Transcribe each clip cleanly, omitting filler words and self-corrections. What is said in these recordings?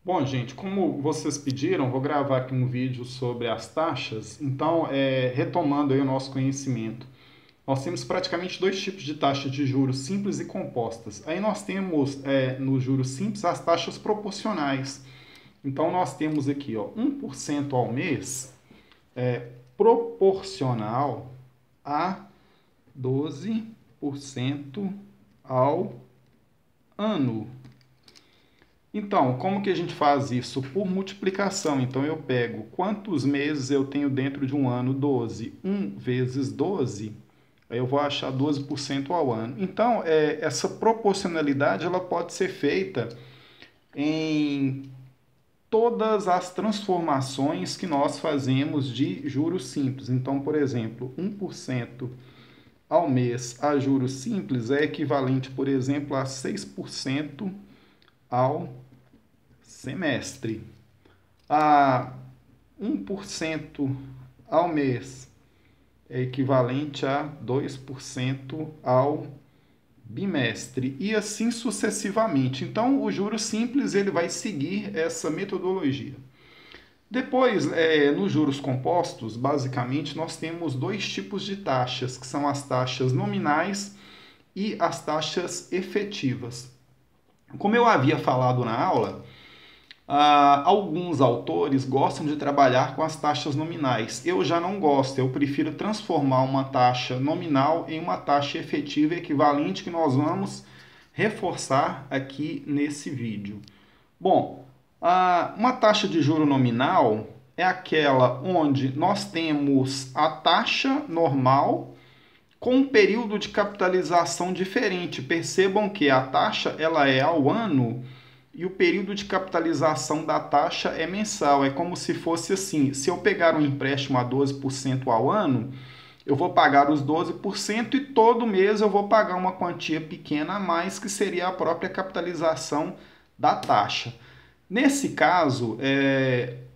Bom, gente, como vocês pediram, vou gravar aqui um vídeo sobre as taxas. Então, retomando aí o nosso conhecimento, nós temos praticamente dois tipos de taxas de juros simples e compostas. Aí nós temos, nos juros simples, as taxas proporcionais. Então, nós temos aqui, ó, 1% ao mês proporcional a 12% ao ano. Então, como que a gente faz isso? Por multiplicação. Então, eu pego quantos meses eu tenho dentro de um ano? 12. 1 vezes 12, aí eu vou achar 12% ao ano. Então, essa proporcionalidade ela pode ser feita em todas as transformações que nós fazemos de juros simples. Então, por exemplo, 1% ao mês a juros simples é equivalente, por exemplo, a 6% ao semestre. A 1% ao mês é equivalente a 2% ao bimestre e assim sucessivamente. Então, o juros simples ele vai seguir essa metodologia. Depois, nos juros compostos, basicamente, nós temos dois tipos de taxas, que são as taxas nominais e as taxas efetivas. Como eu havia falado na aula, alguns autores gostam de trabalhar com as taxas nominais. Eu já não gosto, eu prefiro transformar uma taxa nominal em uma taxa efetiva equivalente que nós vamos reforçar aqui nesse vídeo. Bom, uma taxa de juro nominal é aquela onde nós temos a taxa normal com um período de capitalização diferente. Percebam que a taxa ela é ao ano e o período de capitalização da taxa é mensal. É como se fosse assim, se eu pegar um empréstimo a 12% ao ano, eu vou pagar os 12% e todo mês eu vou pagar uma quantia pequena a mais, que seria a própria capitalização da taxa. Nesse caso,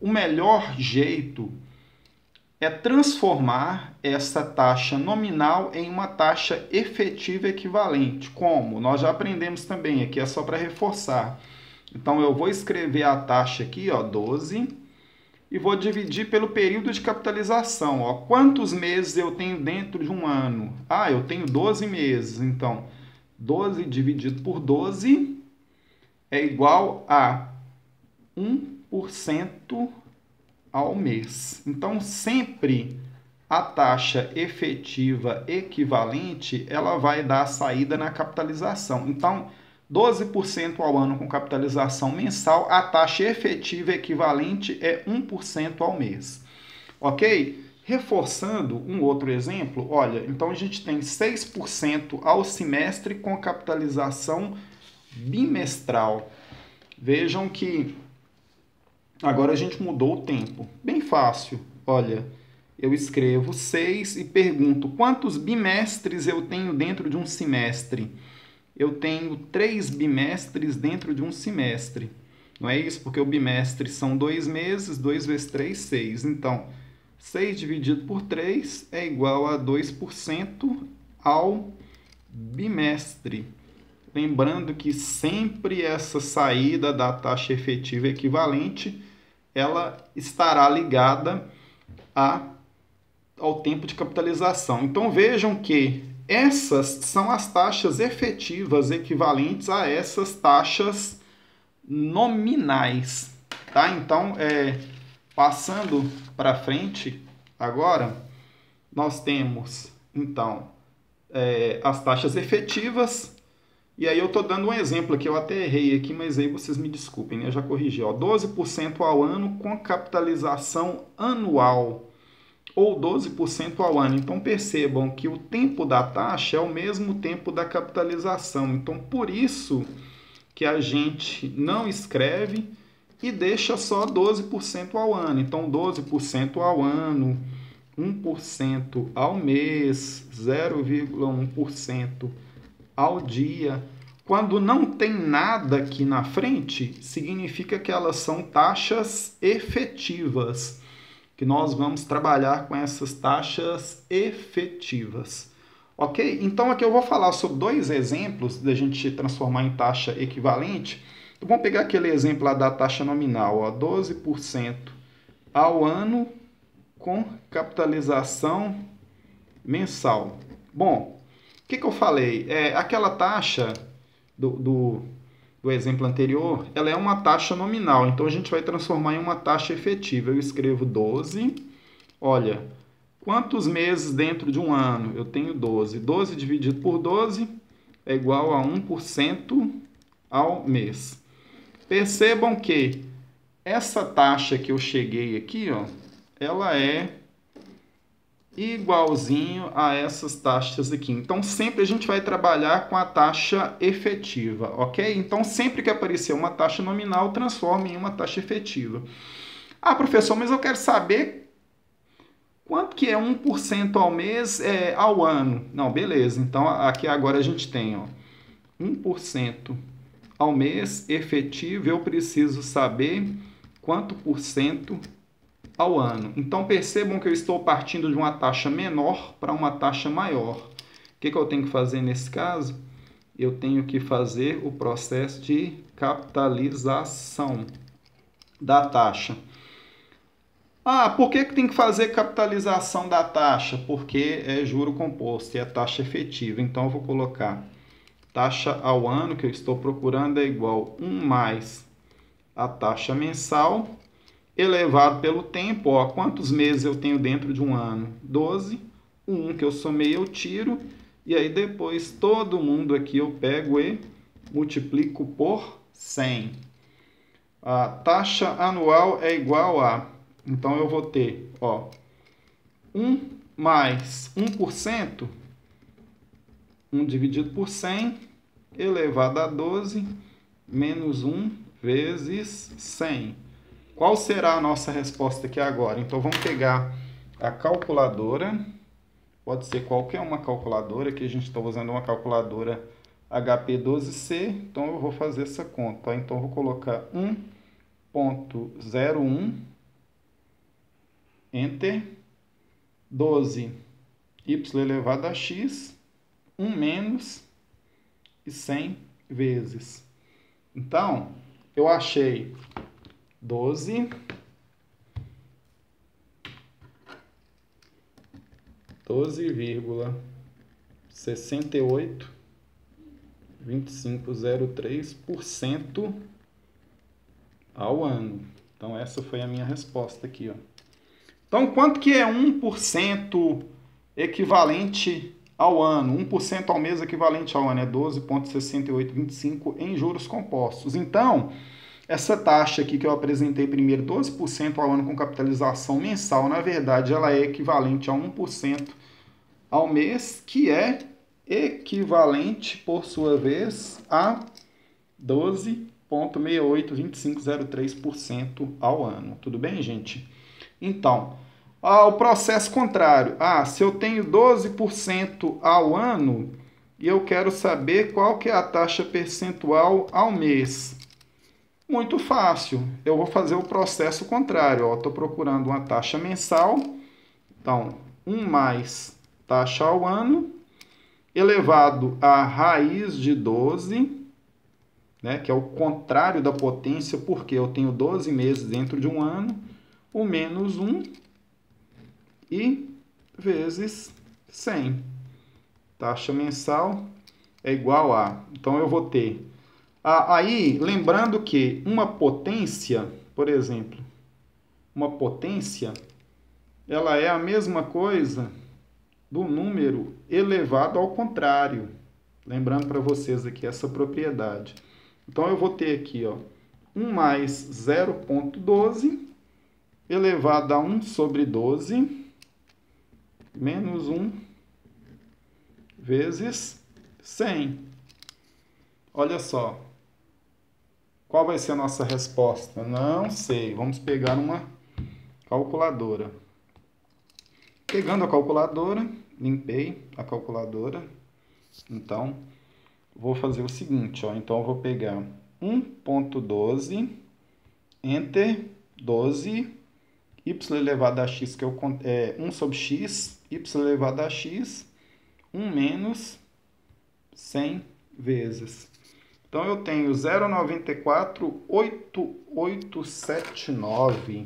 o melhor jeito é transformar essa taxa nominal em uma taxa efetiva equivalente. Como? Nós já aprendemos também, aqui é só para reforçar. Então, eu vou escrever a taxa aqui, ó, 12, e vou dividir pelo período de capitalização. Ó. Quantos meses eu tenho dentro de um ano? Eu tenho 12 meses. Então, 12 dividido por 12 é igual a 1% ao mês. Então, sempre a taxa efetiva equivalente, ela vai dar saída na capitalização. Então, 12% ao ano com capitalização mensal, a taxa efetiva equivalente é 1% ao mês. Ok? Reforçando um outro exemplo, olha, então a gente tem 6% ao semestre com capitalização bimestral. Vejam que agora a gente mudou o tempo. Bem fácil. Olha, eu escrevo 6 e pergunto quantos bimestres eu tenho dentro de um semestre. Eu tenho 3 bimestres dentro de um semestre. Não é isso? Porque o bimestre são 2 meses, 2 vezes 3, 6. Então, 6 dividido por 3 é igual a 2% ao bimestre. Lembrando que sempre essa saída da taxa efetiva equivalente, ela estará ligada ao tempo de capitalização. Então, vejam que essas são as taxas efetivas equivalentes a essas taxas nominais, tá? Então, passando para frente, agora, nós temos, então, as taxas efetivas, e aí eu estou dando um exemplo aqui, eu até errei aqui, mas aí vocês me desculpem, né? Eu já corrigi, ó, 12% ao ano com capitalização anual, ou 12% ao ano. Então, percebam que o tempo da taxa é o mesmo tempo da capitalização. Então, por isso que a gente não escreve e deixa só 12% ao ano. Então, 12% ao ano, 1% ao mês, 0,1% ao dia. Quando não tem nada aqui na frente, significa que elas são taxas efetivas, que nós vamos trabalhar com essas taxas efetivas. Ok? Então, aqui eu vou falar sobre dois exemplos da gente transformar em taxa equivalente, Então, vamos pegar aquele exemplo lá da taxa nominal, ó, 12% ao ano com capitalização mensal. Bom, o que eu falei? Aquela taxa do exemplo anterior, ela é uma taxa nominal, então a gente vai transformar em uma taxa efetiva. Eu escrevo 12, olha, quantos meses dentro de um ano? Eu tenho 12. 12 dividido por 12 é igual a 1% ao mês. Percebam que essa taxa que eu cheguei aqui, ó, ela é igualzinho a essas taxas aqui. Então, sempre a gente vai trabalhar com a taxa efetiva, ok? Então, sempre que aparecer uma taxa nominal, transforme em uma taxa efetiva. Ah, professor, mas eu quero saber quanto que é 1% ao mês ao ano. Não, beleza. Então, aqui agora a gente tem, ó, 1% ao mês efetivo, eu preciso saber quanto por cento ao ano. Então, percebam que eu estou partindo de uma taxa menor para uma taxa maior. O que eu tenho que fazer nesse caso? Eu tenho que fazer o processo de capitalização da taxa. Ah, por que tem que fazer capitalização da taxa? Porque é juro composto e é taxa efetiva. Então, eu vou colocar taxa ao ano, que eu estou procurando, é igual 1 mais a taxa mensal, elevado pelo tempo. Ó, quantos meses eu tenho dentro de um ano? 12. O 1 que eu somei eu tiro. E aí depois todo mundo aqui eu pego e multiplico por 100. A taxa anual é igual a... Então eu vou ter, ó, 1 mais 1%, 1 dividido por 100, elevado a 12, menos 1 vezes 100. Qual será a nossa resposta aqui agora? Então, vamos pegar a calculadora. Pode ser qualquer uma calculadora. Aqui a gente está usando uma calculadora HP12C. Então, eu vou fazer essa conta. Então, eu vou colocar 1,01, Enter, 12, y elevado a x, 1 menos e 100 vezes. Então, eu achei 12,682503% ao ano. Então, essa foi a minha resposta aqui, ó. Então, quanto que é 1% equivalente ao ano? 1% ao mês equivalente ao ano é 12,6825 em juros compostos. Então, essa taxa aqui que eu apresentei primeiro, 12% ao ano com capitalização mensal, na verdade, ela é equivalente a 1% ao mês, que é equivalente, por sua vez, a 12,682503% ao ano. Tudo bem, gente? Então, o processo contrário. Se eu tenho 12% ao ano e eu quero saber qual que é a taxa percentual ao mês. Muito fácil. Eu vou fazer o processo contrário. Estou procurando uma taxa mensal. Então, 1 mais taxa ao ano, elevado a raiz de 12, né, que é o contrário da potência, porque eu tenho 12 meses dentro de um ano, o menos 1 e vezes 100. Taxa mensal é igual a... Então, eu vou ter... Aí, lembrando que uma potência, por exemplo, uma potência, ela é a mesma coisa do número elevado ao contrário. Lembrando para vocês aqui essa propriedade. Então, eu vou ter aqui, ó, 1 mais 0,12 elevado a 1 sobre 12 menos 1 vezes 100. Olha só. Qual vai ser a nossa resposta? Não sei. Vamos pegar uma calculadora. Pegando a calculadora, limpei a calculadora. Então, vou fazer o seguinte, ó. Então, eu vou pegar 1,12, Enter, 12, y elevado a x, que é 1 sobre x, y elevado a x, 1 menos 100 vezes. Então, eu tenho 0,948879.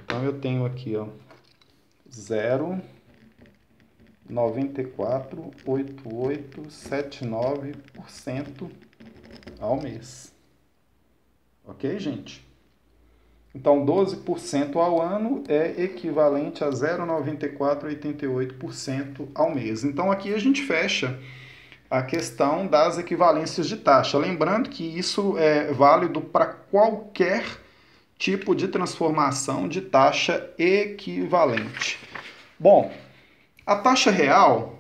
Então, eu tenho aqui, ó, 0,948879% ao mês. Ok, gente? Então, 12% ao ano é equivalente a 0,9488% ao mês. Então, aqui a gente fecha a questão das equivalências de taxa. Lembrando que isso é válido para qualquer tipo de transformação de taxa equivalente. Bom, a taxa real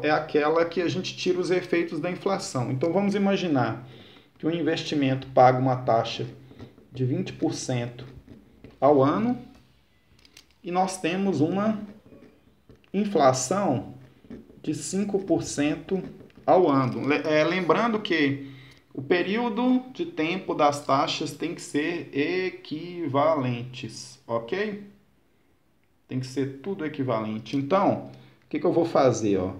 é aquela que a gente tira os efeitos da inflação. Então, vamos imaginar que um investimento paga uma taxa de 20% ao ano e nós temos uma inflação de 5% ao ano. Lembrando que o período de tempo das taxas tem que ser equivalentes, ok? Tem que ser tudo equivalente. Então, o que eu vou fazer? Ó?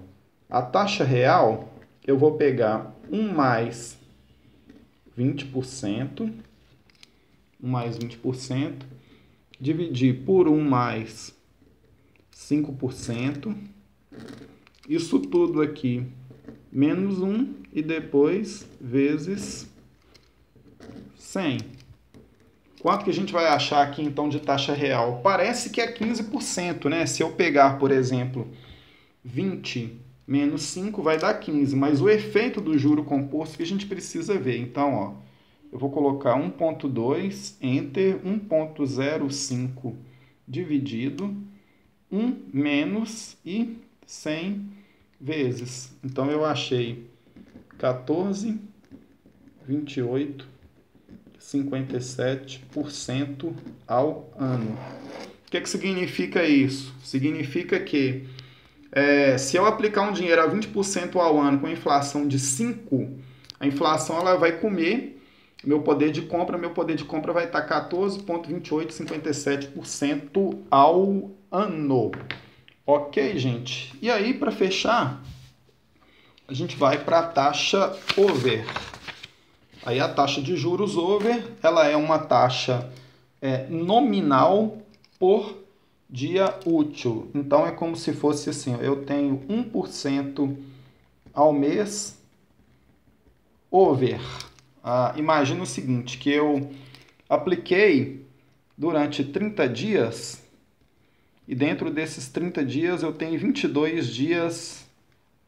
A taxa real, eu vou pegar 1 mais 20%, dividir por 1 mais 5%, isso tudo aqui menos 1 e depois vezes 100. Quanto que a gente vai achar aqui então de taxa real? Parece que é 15%, né? Se eu pegar, por exemplo, 20 menos 5 vai dar 15, mas o efeito do juro composto que a gente precisa ver. Então, ó, eu vou colocar 1,2 enter 1,05 dividido 1 menos e 100 vezes. Então, eu achei 14,28,57% ao ano. O que significa isso? Significa que se eu aplicar um dinheiro a 20% ao ano com inflação de 5, a inflação ela vai comer meu poder de compra vai estar 14,2857% ao ano. Ok, gente? E aí, para fechar, a gente vai para a taxa over. Aí a taxa de juros over, ela é uma taxa nominal por dia útil. Então, é como se fosse assim, eu tenho 1% ao mês over. Imagina o seguinte, que eu apliquei durante 30 dias e dentro desses 30 dias eu tenho 22 dias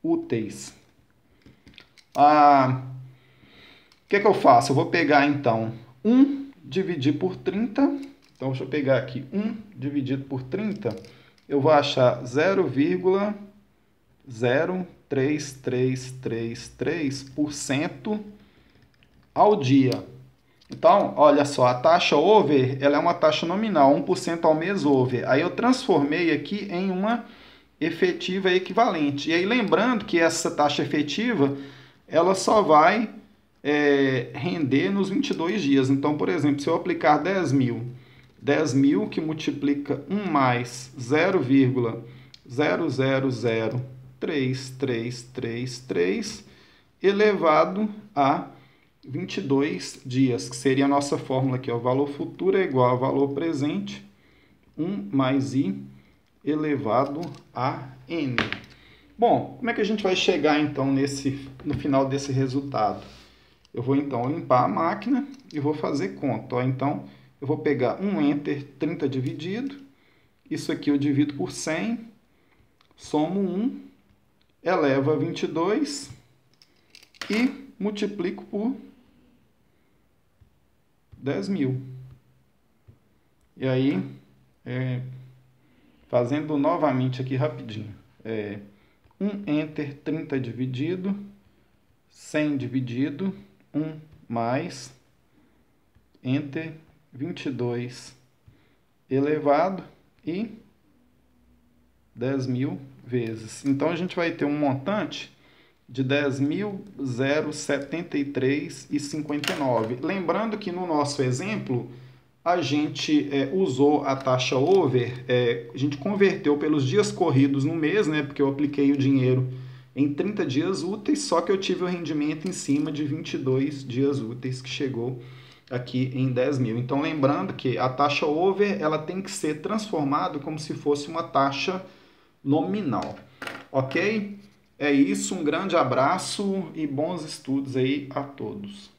úteis. O que eu faço? Eu vou pegar então 1 dividir por 30. Então, deixa eu pegar aqui 1 dividido por 30. Eu vou achar 0,03333% ao dia. Então, olha só, a taxa over, ela é uma taxa nominal, 1% ao mês over. Aí eu transformei aqui em uma efetiva equivalente. E aí, lembrando que essa taxa efetiva, ela só vai render nos 22 dias. Então, por exemplo, se eu aplicar 10 mil que multiplica 1 mais 0,00033333 elevado a 22 dias, que seria a nossa fórmula aqui, ó, o valor futuro é igual ao valor presente, 1 mais i elevado a n. Bom, como é que a gente vai chegar então no final desse resultado? Eu vou então limpar a máquina e vou fazer conta. Ó. Então, eu vou pegar 1 enter 30 dividido, isso aqui eu divido por 100, somo 1, eleva a 22 e multiplico por 10 mil. E aí, fazendo novamente aqui rapidinho, 1 enter 30 dividido, 100 dividido, 1 mais, enter 22 elevado e 10 mil vezes. Então, a gente vai ter um montante de 10.073,59. Lembrando que no nosso exemplo, a gente usou a taxa over, a gente converteu pelos dias corridos no mês, né, porque eu apliquei o dinheiro em 30 dias úteis, só que eu tive o rendimento em cima de 22 dias úteis, que chegou aqui em 10 mil. Então, lembrando que a taxa over ela tem que ser transformada como se fosse uma taxa nominal. Ok? É isso, um grande abraço e bons estudos aí a todos.